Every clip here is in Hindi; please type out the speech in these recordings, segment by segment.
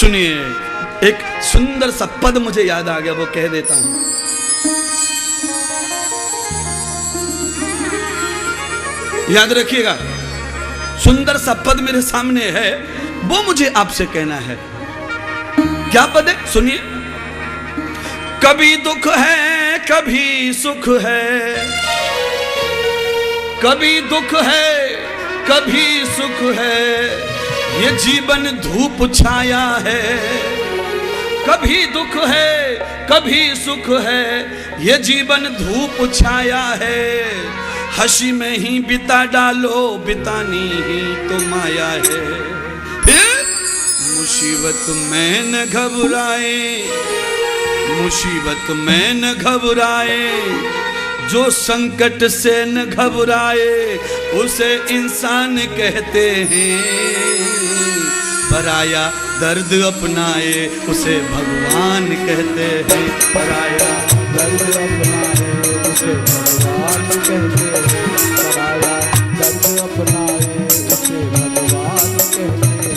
सुनिए, एक सुंदर सा पद मुझे याद आ गया, वो कह देता हूं। याद रखिएगा, सुंदर सा पद मेरे सामने है, वो मुझे आपसे कहना है। क्या पद है? सुनिए। कभी दुख है कभी सुख है, कभी दुख है कभी सुख है, ये जीवन धूप छाया है। कभी दुख है कभी सुख है, ये जीवन धूप छाया है। हंसी में ही बिता डालो, बितानी ही तो माया है। फिर मुसीबत में न घबराए, मुसीबत में न घबराए, जो संकट से न घबराए, उसे इंसान कहते हैं। पराया दर्द अपनाए, उसे भगवान कहते हैं। पराया दर्द अपनाए, उसे भगवान कहते हैं। पराया दर्द अपनाए, उसे भगवान कहते हैं।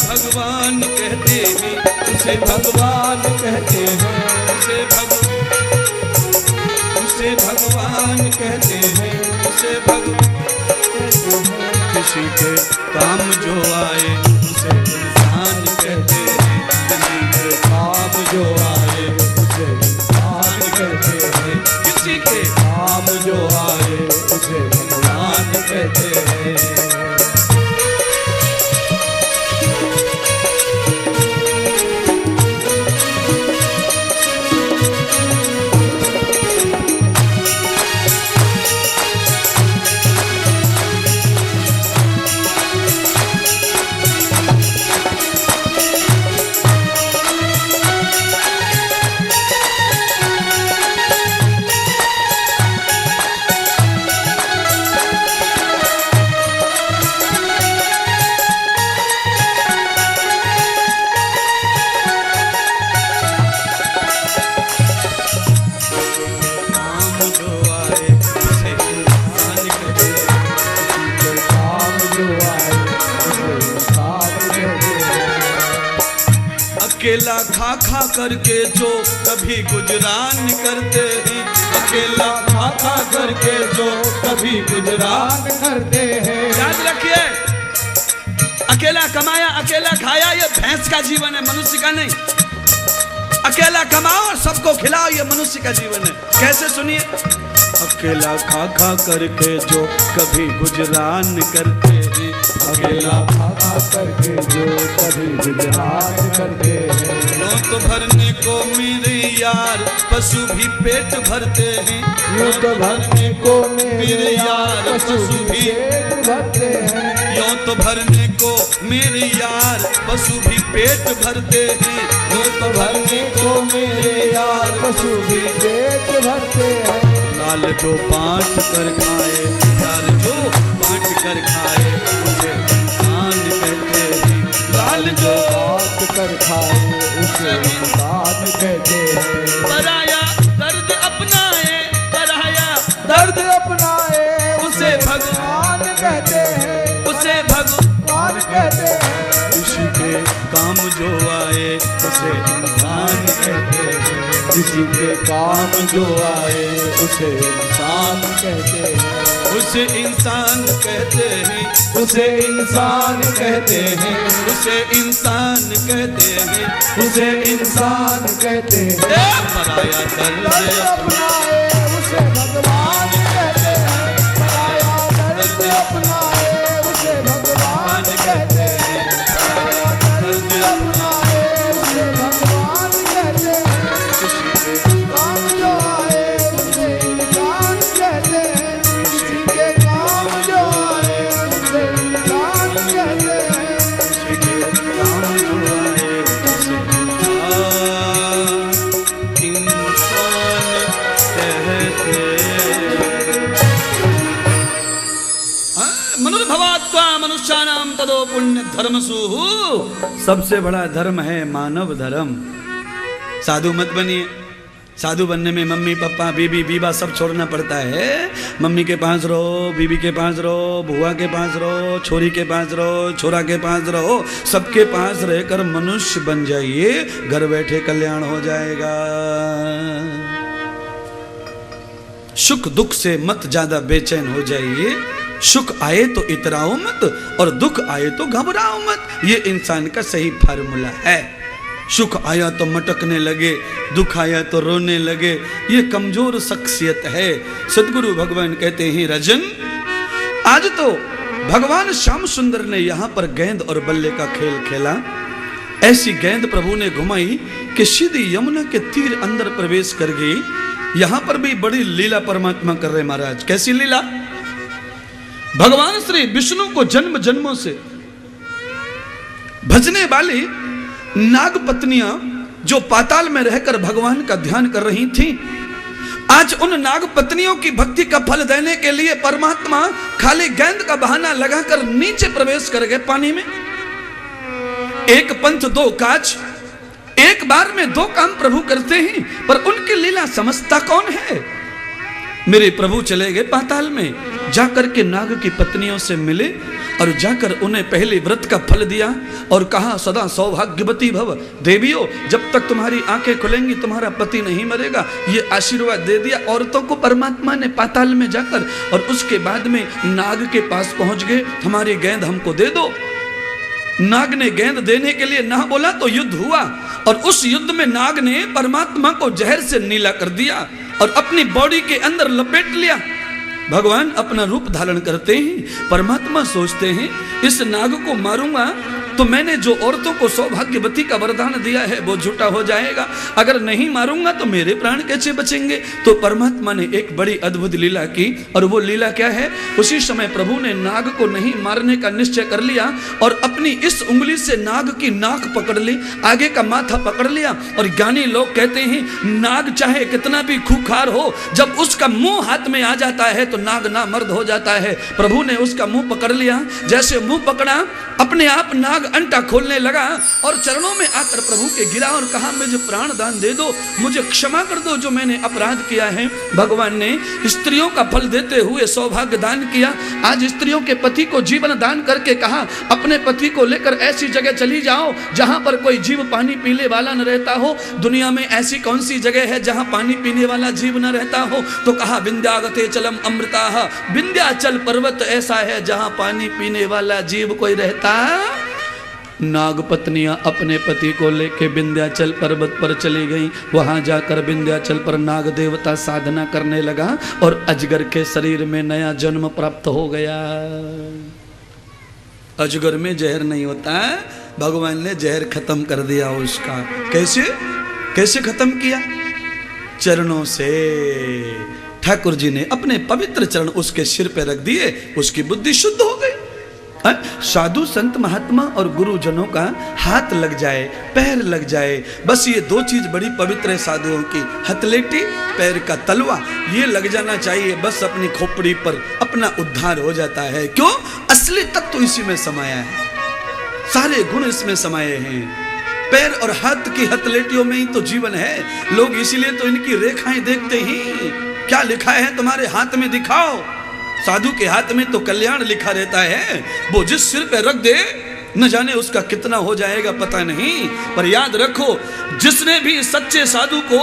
भगवान कहते हैं, उसे भगवान कहते हैं। उसे भगवान कहते हैं, उसे किसी के काम जो आए, उसे इंसान कहते हैं। किसी के काम जो आए, उसे इंसान कहते हैं। किसी के काम जो आए, उसे भगवान कहते हैं। अकेला खा खा करके जो कभी गुजरान करते हैं। अकेला खा खा करके जो कभी गुजरान करते हैं। याद रखिए, अकेला कमाया अकेला खाया, ये भैंस का जीवन है, मनुष्य का नहीं। अकेला कमाओ और सबको खिलाओ, ये मनुष्य का जीवन है। कैसे? सुनिए। अकेला खा खा करके जो कभी गुजरान करते हैं। अकेला खा खा करके जो कभी गुजरान करते हैं। यूं तो भरने को मेरे यार पशु भी पेट भरते हैं। यूं तो भरने को मेरे यार पशु भी पेट भरते हैं। यूं तो भरने को मेरे यार पशु भी पेट भरते हैं। यूं तो भरने को मेरे यार पशु भी पेट भरते हैं। लाल जो बांट कर खाए, लाल जो बांट कर खाए, उसे इंसान कहते हैं। लाल जो बांट कर खाए, उसे इंसान कहते हैं। पराया दर्द अपनाए, पराया दर्द अपनाए, उसे भगवान कहते हैं। उसे भगवान कहते हैं। किसी के काम जो आए, उसे इंसान कहते हैं। किसी के काम जो आए, उसे इंसान कहते हैं। उसे इंसान कहते हैं। उसे इंसान कहते हैं। उसे इंसान कहते हैं। उसे इंसान कहते हैं। पराया दर्द अपनाए, उसे भगवान कहते हैं। पराया दर्द अपनाए, उसे भगवान कहते हैं। पराया दर्द अपनाए, उसे भगवान कहते हैं। काम जो आए, उसे इंसान कहते हैं। किसी के काम जो आए, उसे इंसान कहते हैं। किसी के काम जो आए, उसे इंसान कहते हैं। मनुष्यानाम तदो पुण्य धर्मसु, सबसे बड़ा धर्म है मानव धर्म। साधु मत बनिए। साधु बनने में मम्मी पापा बीबी बीबा सब छोड़ना पड़ता है। मम्मी के पास रहो, बीबी के पास रहो, बुआ के पास रहो, छोरी के पास रहो, छोरा के पास रहो, सबके पास रहकर मनुष्य बन जाइए, घर बैठे कल्याण हो जाएगा। सुख दुख से मत ज्यादा बेचैन हो जाइए। सुख आए तो इतराओ मत और दुख आए तो घबराओ मत। ये इंसान का सही फार्मूला है। सुख आया तो मटकने लगे, दुख आया तो रोने लगे, ये कमजोर शख्सियत है। सदगुरु भगवान कहते हैं राजन, आज तो भगवान श्याम सुंदर ने यहां पर गेंद और बल्ले का खेल खेला। ऐसी गेंद प्रभु ने घुमाई कि सीधी यमुना के तीर अंदर प्रवेश कर गई। यहां पर भी बड़ी लीला परमात्मा कर रहे महाराज। कैसी लीला? भगवान श्री विष्णु को जन्म जन्मों से भजने वाली नाग पत्नियां जो पाताल में रहकर भगवान का ध्यान कर रही थीं, आज उन नाग पत्नियों की भक्ति का फल देने के लिए परमात्मा खाली गेंद का बहाना लगाकर नीचे प्रवेश कर गए पानी में। एक पंथ दो काज, एक बार में दो काम प्रभु करते हैं, पर उनकी लीला समझता कौन है? मेरे प्रभु चले गए पाताल में, जाकर के नाग की पत्नियों से मिले और जाकर उन्हें पहले व्रत का फल दिया और कहा सदा सौभाग्यवती भव। देवियों, जब तक तुम्हारी आंखें खुलेंगी तुम्हारा पति नहीं मरेगा, ये आशीर्वाद दे दिया औरतों को परमात्मा ने पाताल में जाकर। और उसके बाद में नाग के पास पहुंच गए, हमारी गेंद हमको दे दो। नाग ने गेंद देने के लिए ना बोला तो युद्ध हुआ और उस युद्ध में नाग ने परमात्मा को जहर से नीला कर दिया और अपनी बॉडी के अंदर लपेट लिया। भगवान अपना रूप धारण करते हैं। परमात्मा सोचते हैं इस नाग को मारूंगा तो मैंने जो औरतों को सौभाग्यवती का वरदान दिया है वो झूठा हो जाएगा, अगर नहीं मारूंगा तो मेरे प्राण कैसे बचेंगे। तो परमात्मा ने एक बड़ी अद्भुत लीला की और वो लीला क्या है? उसी समय प्रभु ने नाग को नहीं मारने का निश्चय कर लिया और अपनी इस उंगली से नाग की नाक पकड़ ली, आगे का माथा पकड़ लिया। और ज्ञानी लोग कहते हैं नाग चाहे कितना भी खूंखार हो, जब उसका मुंह हाथ में आ जाता है तो नाग ना मर्द हो जाता है। प्रभु ने उसका मुंह पकड़ लिया, जैसे मुंह पकड़ा अपने आप नाग अंटा खोलने लगा और चरणों में आकर प्रभु के गिरा और कहा मुझे प्राण दान दे दो, मुझे क्षमा कर दो जो मैंने अपराध किया है। भगवान ने स्त्रियों का फल देते हुए सौभाग्य दान किया। आज स्त्रियों के पति को जीवन दान करके कहा अपने पति को लेकर ऐसी जगह चली जाओ जहां पर कोई जीव पानी पीने वाला न रहता हो। दुनिया में ऐसी कौन सी जगह है जहां पानी पीने वाला जीव न रहता हो? तो कहा विंध्यागते चलम अमृता, विंध्याचल पर्वत ऐसा है जहां पानी पीने वाला जीव कोई रहता। नाग पत्नियां अपने पति को लेके विंध्याचल पर्वत पर चली गईं। वहां जाकर विंध्याचल पर नाग देवता साधना करने लगा और अजगर के शरीर में नया जन्म प्राप्त हो गया। अजगर में जहर नहीं होता है, भगवान ने जहर खत्म कर दिया उसका। कैसे कैसे खत्म किया? चरणों से। ठाकुर जी ने अपने पवित्र चरण उसके सिर पे रख दिए, उसकी बुद्धि शुद्ध हो गई। साधु संत महात्मा और गुरुजनों का हाथ लग जाए, पैर लग जाए, बस ये दो चीज बड़ी पवित्र है साधुओं की, हथलेटी पैर का तलवा, ये लग जाना चाहिए बस अपनी खोपड़ी पर, अपना उद्धार हो जाता है। क्यों? असली तत्व इसी में समाया है, सारे गुण इसमें समाये हैं। पैर और हाथ की हथलेटियों में ही तो जीवन है। लोग इसीलिए तो इनकी रेखाएं देखते ही, क्या लिखा है तुम्हारे हाथ में दिखाओ। साधु के हाथ में तो कल्याण लिखा रहता है, वो जिस सिर पे रख दे न जाने उसका कितना हो जाएगा पता नहीं। पर याद रखो, जिसने भी सच्चे साधु को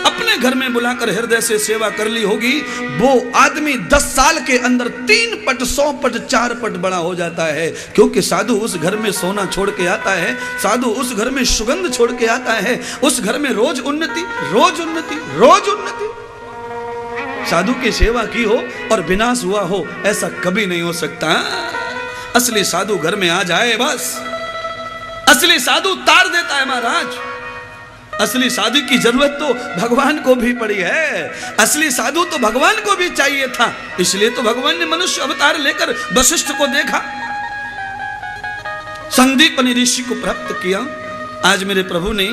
अपने घर में बुलाकर हृदय से सेवा कर ली होगी, वो आदमी 10 साल के अंदर 3 पट 100 पट 4 पट बड़ा हो जाता है। क्योंकि साधु उस घर में सोना छोड़ के आता है, साधु उस घर में सुगंध छोड़ के आता है, उस घर में रोज उन्नति, रोज उन्नति, रोज उन्नति। साधु की सेवा की हो और विनाश हुआ हो, ऐसा कभी नहीं हो सकता। असली साधु घर में आ जाए बस, असली साधु तार देता है महाराज। असली साधु की जरूरत तो भगवान को भी पड़ी है, असली साधु तो भगवान को भी चाहिए था, इसलिए तो भगवान ने मनुष्य अवतार लेकर वशिष्ठ को देखा, संदीपनि ऋषि को प्राप्त किया। आज मेरे प्रभु ने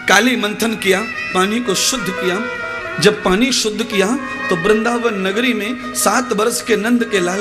काली मंथन किया, पानी को शुद्ध किया। जब पानी शुद्ध किया तो वृंदावन नगरी में 7 वर्ष के नंद के लाला